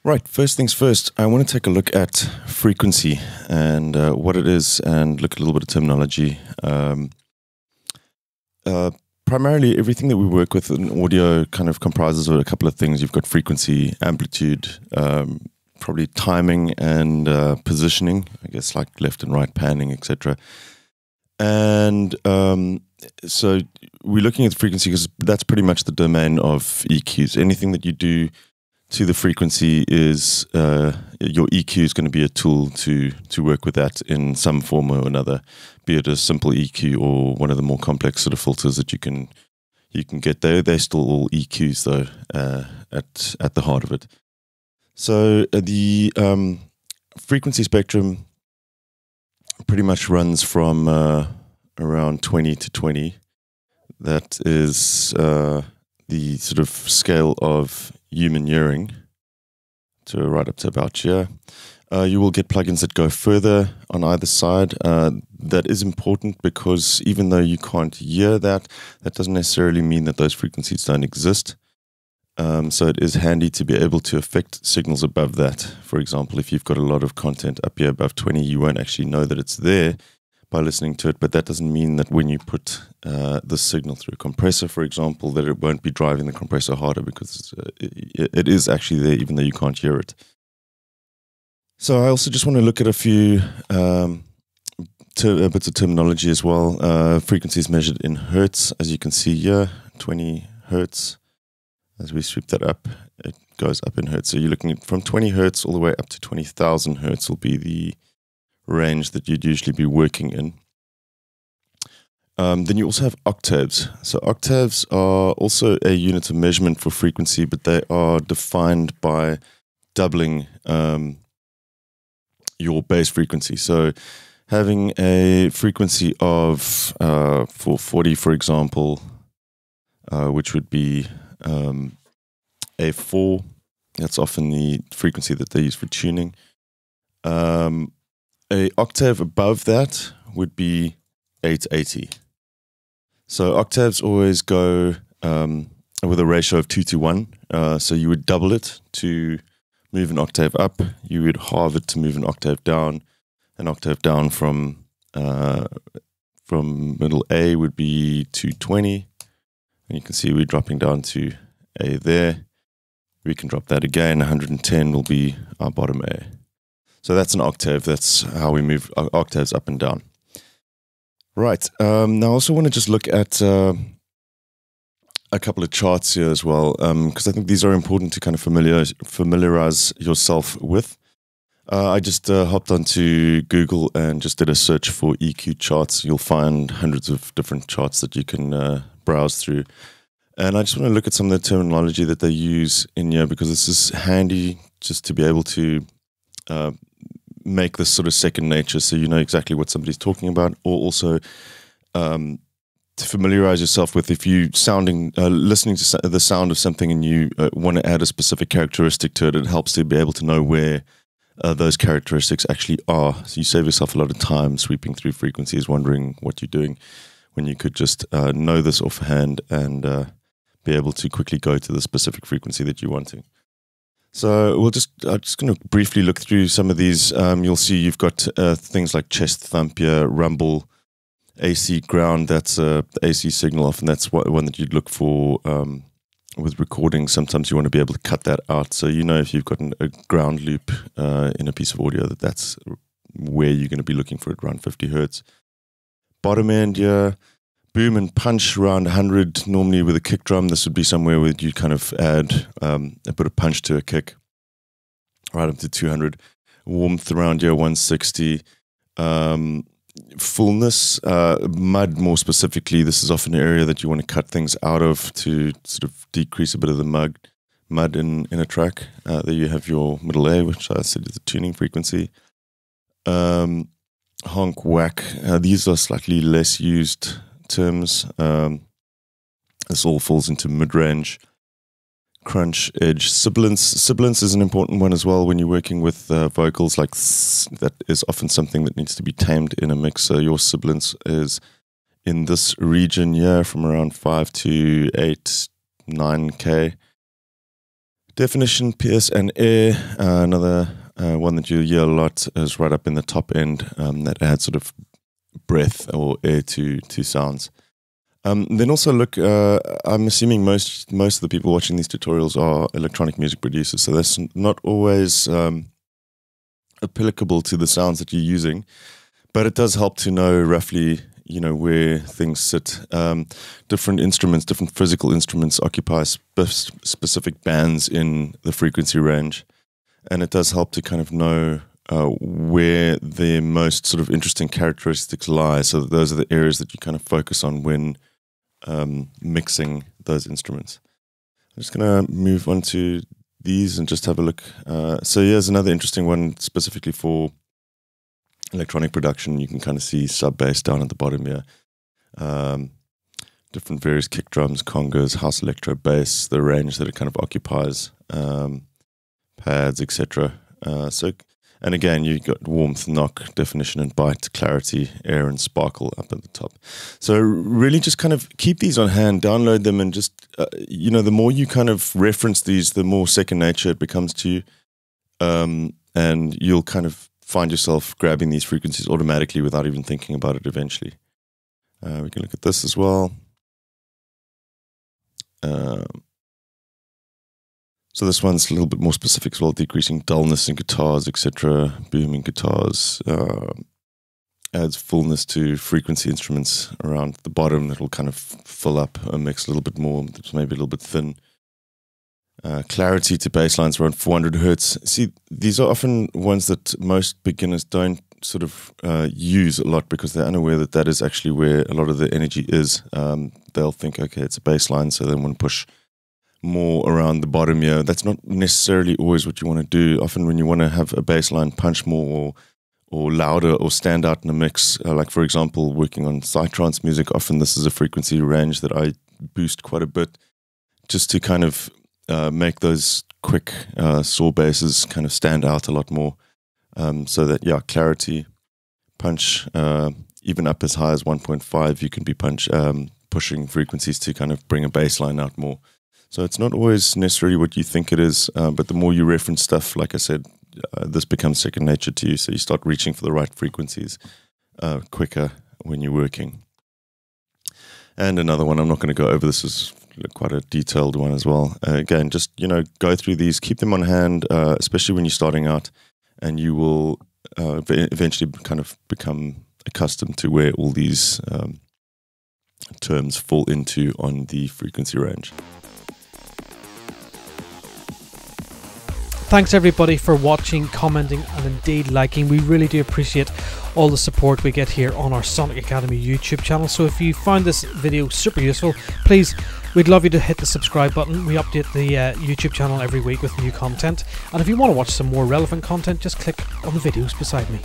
Right, first things first, I want to take a look at frequency and what it is and look at a little bit of terminology. Primarily, everything that we work with in audio kind of comprises of a couple of things. You've got frequency, amplitude, probably timing and positioning, I guess like left and right panning, etc. And so we're looking at the frequency because that's pretty much the domain of EQs. Anything that you do to the frequency is your EQ is going to be a tool to work with that in some form or another, be it a simple EQ or one of the more complex sort of filters that you can get there. They're still all EQs though at the heart of it. So the frequency spectrum pretty much runs from around 20 to 20. That is the sort of scale of human hearing to right up to about here. You will get plugins that go further on either side. That is important because even though you can't hear that doesn't necessarily mean that those frequencies don't exist. So it is handy to be able to affect signals above that. For example, if you've got a lot of content up here above 20, you won't actually know that it's there by listening to it, but that doesn't mean that when you put the signal through a compressor, for example, that it won't be driving the compressor harder because it is actually there even though you can't hear it. So I also just want to look at a few bits of terminology as well. Frequency is measured in hertz, as you can see here, 20 hertz. As we sweep that up, it goes up in hertz. So you're looking at from 20 hertz all the way up to 20,000 hertz will be the range that you'd usually be working in. Then you also have octaves. So octaves are also a unit of measurement for frequency, but they are defined by doubling your base frequency. So having a frequency of 440, for example, which would be a 4, that's often the frequency that they use for tuning. A octave above that would be 880. So octaves always go with a ratio of 2 to 1. So you would double it to move an octave up. You would halve it to move an octave down. An octave down from middle A would be 220. And you can see we're dropping down to A there. We can drop that again. 110 will be our bottom A. So that's an octave. That's how we move octaves up and down. Right. Now I also want to just look at a couple of charts here as well, because I think these are important to kind of familiarize yourself with. I just hopped onto Google and just did a search for EQ charts. You'll find hundreds of different charts that you can browse through. And I just want to look at some of the terminology that they use in here because this is handy just to be able to make this sort of second nature so you know exactly what somebody's talking about, or also to familiarize yourself with if you listening to the sound of something and you want to add a specific characteristic to it, it helps to be able to know where those characteristics actually are. So you save yourself a lot of time sweeping through frequencies, wondering what you're doing, when you could just know this offhand and be able to quickly go to the specific frequency that you're wanting. So I'm just going to briefly look through some of these. You'll see you've got things like chest thump here, rumble, AC ground. That's the AC signal. Often that's one that you'd look for with recording. Sometimes you want to be able to cut that out. So you know if you've got a ground loop in a piece of audio that's where you're going to be looking for it, around 50 hertz. Bottom end here, boom and punch around 100, normally with a kick drum. This would be somewhere where you kind of add a bit of punch to a kick, right up to 200. Warmth around here, 160. Fullness, mud more specifically, this is often an area that you want to cut things out of to sort of decrease a bit of the mud in a track. There you have your middle A, which I said is the tuning frequency. Honk, whack, these are slightly less used terms. This all falls into mid-range. Crunch, edge, sibilance. Sibilance is an important one as well when you're working with vocals. Like that is often something that needs to be tamed in a mix. So your sibilance is in this region here, from around 5 to 8, 9K. Definition, pierce, and air. Another one that you'll hear a lot is right up in the top end, that adds sort of breath or air to sounds. Then also look, I'm assuming most of the people watching these tutorials are electronic music producers, so that's not always applicable to the sounds that you're using, but it does help to know roughly, where things sit. Different instruments, different physical instruments occupy specific bands in the frequency range, and it does help to kind of know where the most sort of interesting characteristics lie. So those are the areas that you kind of focus on when mixing those instruments. I'm just going to move on to these and just have a look. So here's another interesting one specifically for electronic production. You can kind of see sub bass down at the bottom here. Different various kick drums, congas, house electro bass, the range that it kind of occupies, pads, etc. And again, you've got warmth, knock, definition and bite, clarity, air and sparkle up at the top. So really just kind of keep these on hand, download them, and just, the more you kind of reference these, the more second nature it becomes to you. And you'll kind of find yourself grabbing these frequencies automatically without even thinking about it eventually. We can look at this as well. So this one's a little bit more specific as well, decreasing dullness in guitars, etc. Booming guitars, adds fullness to frequency instruments around the bottom. It'll kind of fill up a mix a little bit more, maybe a little bit thin. Clarity to bass lines around 400 hertz. See, these are often ones that most beginners don't sort of use a lot because they're unaware that that is actually where a lot of the energy is. They'll think, okay, it's a bass line, so they want to push more around the bottom here. That's not necessarily always what you want to do. Often when you want to have a bass line punch more or louder or stand out in a mix, like for example, working on psytrance music, often this is a frequency range that I boost quite a bit just to kind of make those quick saw basses kind of stand out a lot more. So that, yeah, clarity, punch, even up as high as 1.5, you can be pushing frequencies to kind of bring a bass line out more. So it's not always necessarily what you think it is, but the more you reference stuff, like I said, this becomes second nature to you. So you start reaching for the right frequencies quicker when you're working. And another one, I'm not going to go over, this is quite a detailed one as well. Again, just, go through these, keep them on hand, especially when you're starting out, and you will eventually kind of become accustomed to where all these terms fall into on the frequency range. Thanks everybody for watching, commenting and indeed liking. We really do appreciate all the support we get here on our Sonic Academy YouTube channel. So if you found this video super useful, please, we'd love you to hit the subscribe button. We update the YouTube channel every week with new content. And if you want to watch some more relevant content, just click on the videos beside me.